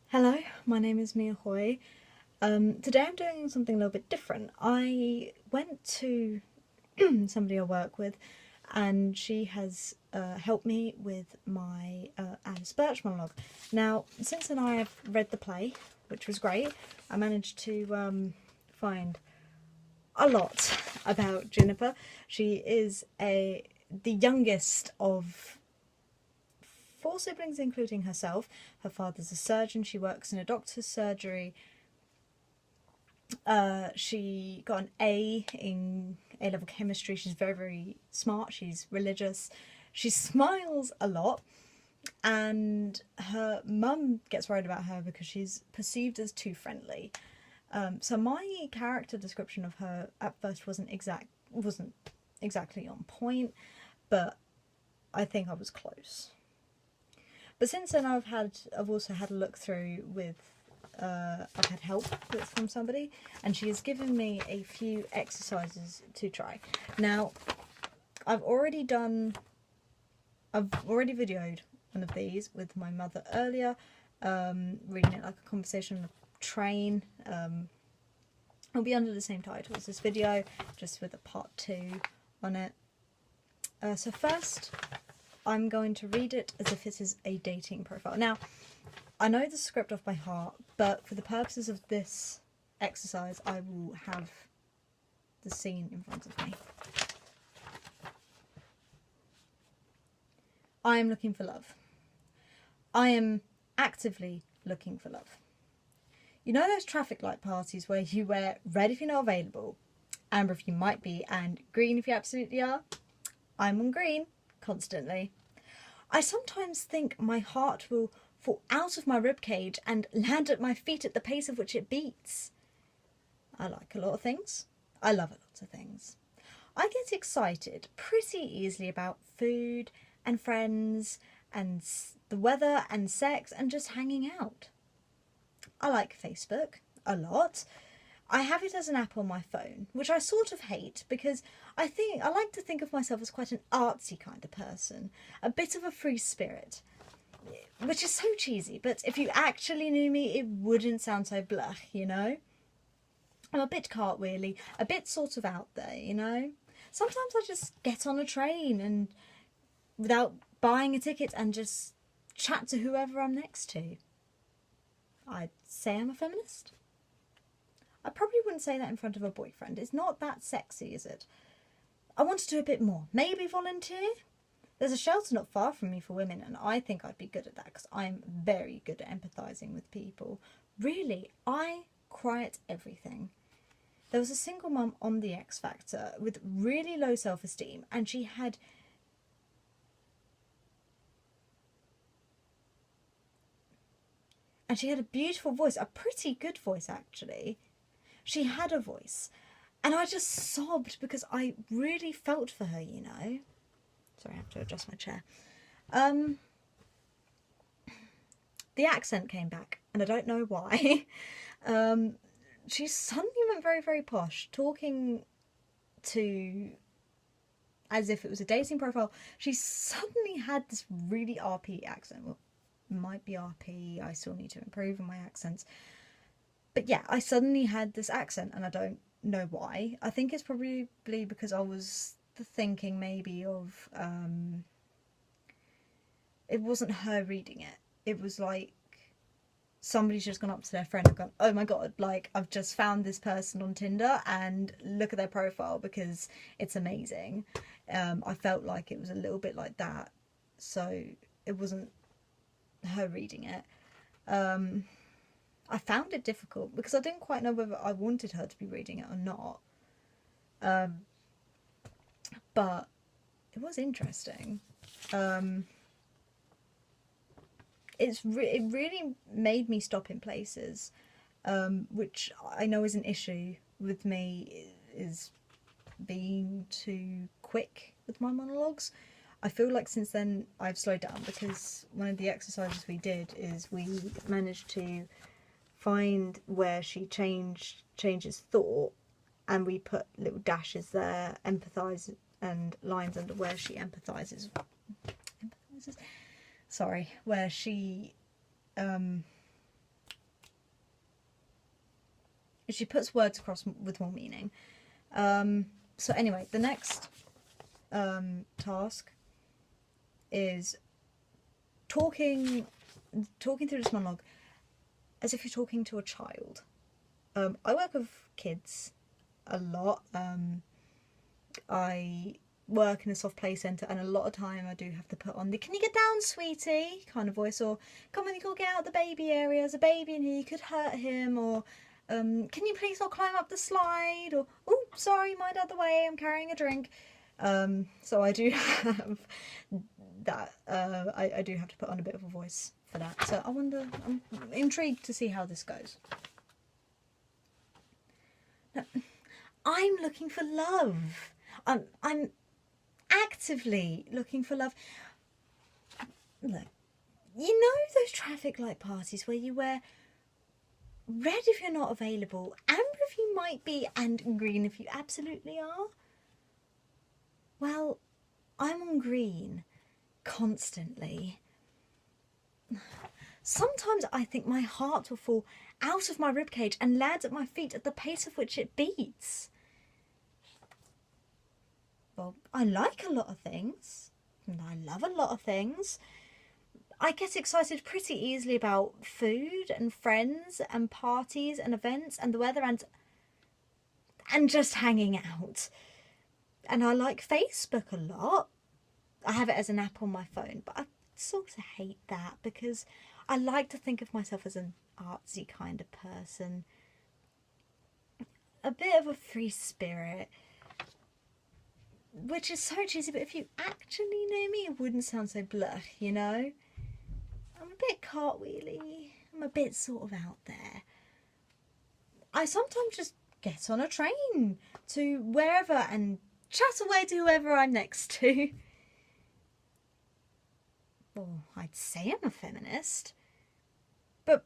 Hello, my name is Mia Hoy. Today I'm doing something a little bit different. I went to somebody I work with and she has helped me with my Alice Birch monologue. Now, since then I have read the play, which was great. I managed to find a lot about Juniper. She is the youngest of four siblings, including herself. Her father's a surgeon. She works in a doctor's surgery. She got an A in A-level chemistry. She's very, very smart. She's religious. She smiles a lot. And her mum gets worried about her because she's perceived as too friendly. So my character description of her at first wasn't exactly on point, but I think I was close. But since then, I've also had a look through with. I've had help from somebody, and she has given me a few exercises to try. Now, I've already videoed one of these with my mother earlier, reading it like a conversation on a train. It'll be under the same title as this video, just with a part 2 on it. So first, I'm going to read it as if it is a dating profile. Now, I know the script off by heart, but for the purposes of this exercise, I will have the scene in front of me. I am looking for love. I am actively looking for love. You know those traffic light parties where you wear red if you're not available, amber if you might be, and green if you absolutely are? I'm on green. Constantly. I sometimes think my heart will fall out of my ribcage and land at my feet at the pace of which it beats. I like a lot of things. I love a lot of things. I get excited pretty easily about food and friends and the weather and sex and just hanging out. I like Facebook a lot. I have it as an app on my phone, which I sort of hate because I like to think of myself as quite an artsy kind of person, a bit of a free spirit, which is so cheesy, but if you actually knew me, it wouldn't sound so blah, you know? I'm a bit cartwheely, a bit sort of out there, you know? Sometimes I just get on a train and without buying a ticket and just chat to whoever I'm next to. I'd say I'm a feminist. I probably wouldn't say that in front of a boyfriend. It's not that sexy, is it? I want to do a bit more. Maybe volunteer? There's a shelter not far from me for women, and I think I'd be good at that because I'm very good at empathising with people. Really, I cry at everything. There was a single mum on The X Factor with really low self-esteem, and she had a beautiful voice, a pretty good voice actually. She had a voice, and I just sobbed because I really felt for her, you know. Sorry, I have to adjust my chair. The accent came back, and I don't know why. She suddenly went very, very posh, talking to as if it was a dating profile. She suddenly had this really RP accent. Well, it might be RP, I still need to improve on my accents. But yeah, I suddenly had this accent and I don't know why. I think it's probably because I was thinking maybe of, it wasn't her reading it. It was like somebody's just gone up to their friend and gone, oh my god, like I've just found this person on Tinder and look at their profile because it's amazing. I felt like it was a little bit like that. So it wasn't her reading it. I found it difficult because I didn't quite know whether I wanted her to be reading it or not. But it was interesting. It really made me stop in places, which I know is an issue with me, is being too quick with my monologues. I feel like since then I've slowed down because one of the exercises we did is we managed to find where she changes thought, and we put little dashes there, empathise, and lines under where she empathises. Sorry, where she She puts words across with more meaning. So anyway, the next task is talking through this monologue as if you're talking to a child. I work with kids a lot. I work in a soft play centre, and a lot of time I do have to put on the "can you get down, sweetie" kind of voice, or "come on, you gotta get out of the baby area, there's a baby in here, you could hurt him," or "can you please not climb up the slide," or "oh, sorry, mind out the way, I'm carrying a drink." So I do have that. I do have to put on a bit of a voice for that. So I'm intrigued to see how this goes. Now, I'm looking for love. I'm actively looking for love. Look, you know those traffic light parties where you wear red if you're not available, amber if you might be, and green if you absolutely are? Well, I'm on green constantly. Sometimes I think my heart will fall out of my ribcage and land at my feet at the pace of which it beats. Well, I like a lot of things, and I love a lot of things. I get excited pretty easily about food and friends and parties and events and the weather and just hanging out. And I like Facebook a lot. I have it as an app on my phone, but I sort of hate that because I like to think of myself as an artsy kind of person. A bit of a free spirit. Which is so cheesy, but if you actually knew me, it wouldn't sound so blunt, you know? I'm a bit cartwheely. I'm a bit sort of out there. I sometimes just get on a train to wherever and chat away to whoever I'm next to. Well, I'd say I'm a feminist, but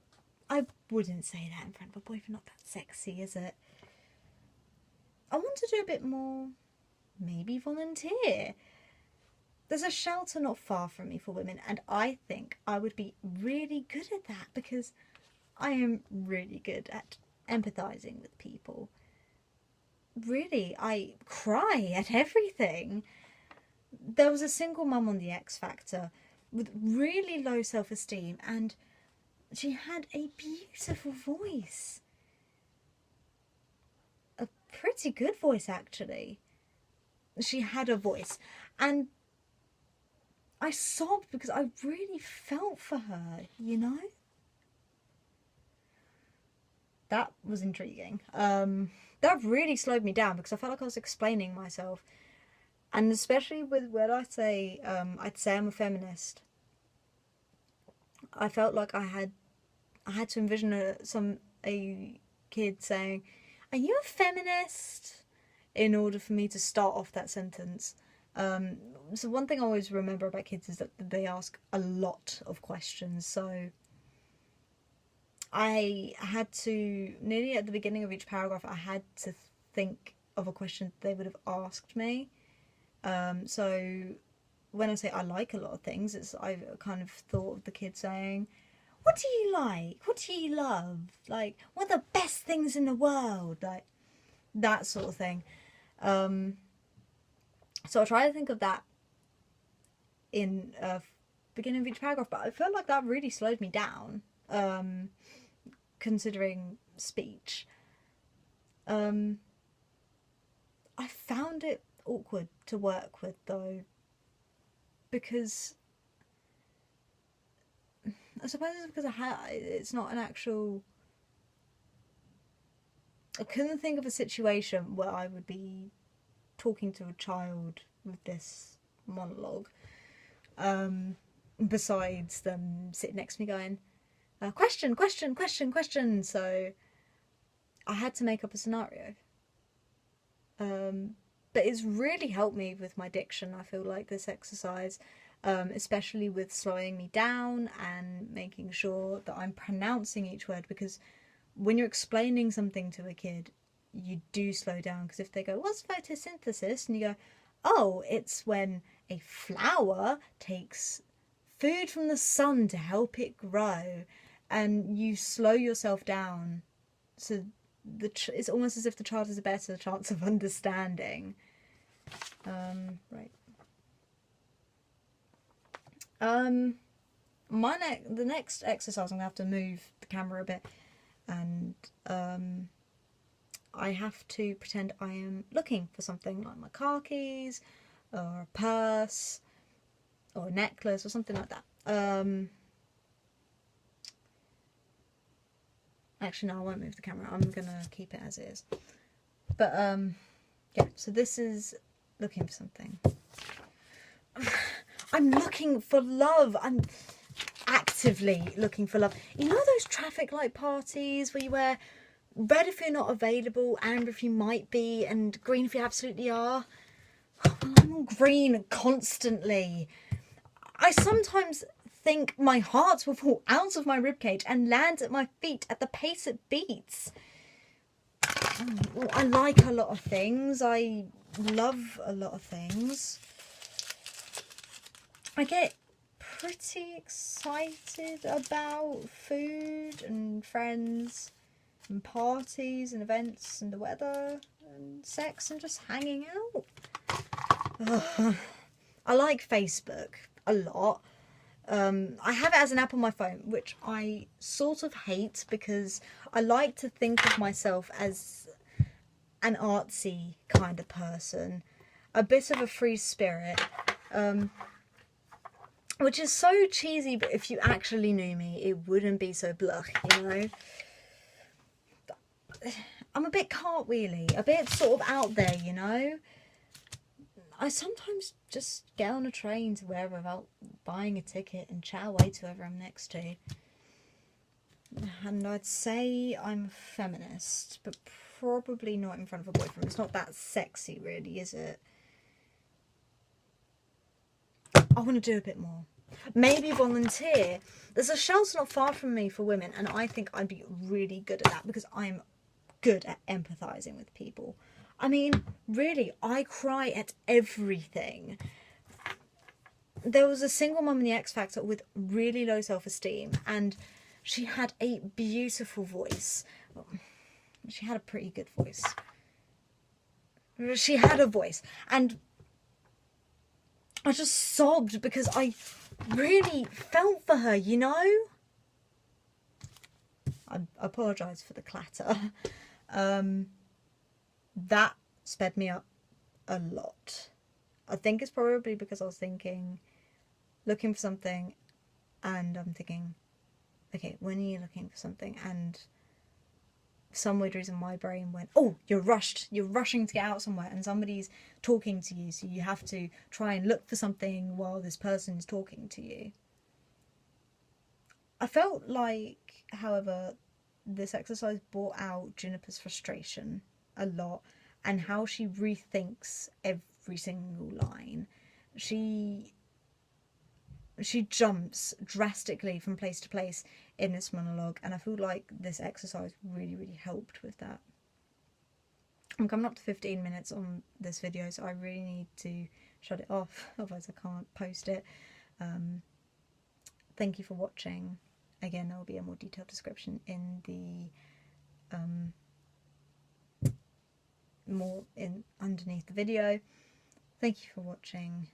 I wouldn't say that in front of a boyfriend. Not that sexy, is it? I want to do a bit more. Maybe volunteer. There's a shelter not far from me for women, and I think I would be really good at that because I am really good at empathising with people. Really, I cry at everything. There was a single mum on the X Factor with really low self-esteem, and she had a beautiful voice. A pretty good voice, actually. She had a voice, and I sobbed because I really felt for her, you know? That was intriguing. That really slowed me down because I felt like I was explaining myself. And especially with when I say, I'd say I'm a feminist, I felt like I had to envision a kid saying, "Are you a feminist?" in order for me to start off that sentence. So one thing I always remember about kids is that they ask a lot of questions. So I had to, nearly at the beginning of each paragraph, I had to think of a question they would have asked me. So when I say I like a lot of things, I kind of thought of the kid saying, "What do you like? What do you love? Like, what are the best things in the world?" Like, that sort of thing. So I try to think of that in beginning of each paragraph, but I felt like that really slowed me down, considering speech. I found it awkward to work with, though, because I suppose it's because it's not an actual... I couldn't think of a situation where I would be talking to a child with this monologue, besides them sitting next to me going, question, question, question, question. So I had to make up a scenario. But it's really helped me with my diction, I feel like, this exercise, especially with slowing me down and making sure that I'm pronouncing each word, because when you're explaining something to a kid, you do slow down, because if they go, "What's photosynthesis?" and you go, "Oh, it's when a flower takes food from the sun to help it grow," and you slow yourself down so it's almost as if the child has a better chance of understanding. Right. The next exercise, I'm gonna have to move the camera a bit, and I have to pretend I am looking for something like my car keys, or a purse, or a necklace, or something like that. Actually, no, I won't move the camera. I'm gonna keep it as it is. But yeah. So this is looking for something. I'm looking for love. I'm actively looking for love. You know those traffic light parties where you wear red if you're not available, amber if you might be, and green if you absolutely are? I'm on green constantly. I sometimes think my heart will fall out of my ribcage and land at my feet at the pace it beats. Well, I like a lot of things. I love a lot of things. I get pretty excited about food and friends and parties and events and the weather and sex and just hanging out. Ugh. I like Facebook a lot. I have it as an app on my phone, which I sort of hate because I like to think of myself as an artsy kind of person, a bit of a free spirit, which is so cheesy, but if you actually knew me, it wouldn't be so blah, you know? I'm a bit cartwheely, a bit sort of out there, you know? I sometimes just get on a train to wherever without buying a ticket and chat away to whoever I'm next to. And I'd say I'm a feminist, but probably not in front of a boyfriend. It's not that sexy, really, is it? I want to do a bit more. Maybe volunteer. There's a shelter not far from me for women, and I think I'd be really good at that because I'm good at empathising with people. I mean, really, I cry at everything. There was a single mum in the X Factor with really low self-esteem, and she had a beautiful voice. She had a pretty good voice. She had a voice, and I just sobbed because I really felt for her, you know? I apologise for the clatter. That sped me up a lot. I think it's probably because I was looking for something, and I'm thinking, okay, when are you looking for something? And for some weird reason my brain went, oh, you're rushing to get out somewhere and somebody's talking to you, so you have to try and look for something while this person's talking to you. I felt like, however, this exercise brought out Juniper's frustration a lot, and how she rethinks every single line. She jumps drastically from place to place in this monologue, and I feel like this exercise really, really helped with that. I'm coming up to 15 minutes on this video, so I really need to shut it off, otherwise I can't post it. Thank you for watching. Again, there will be a more detailed description in the underneath the video. Thank you for watching.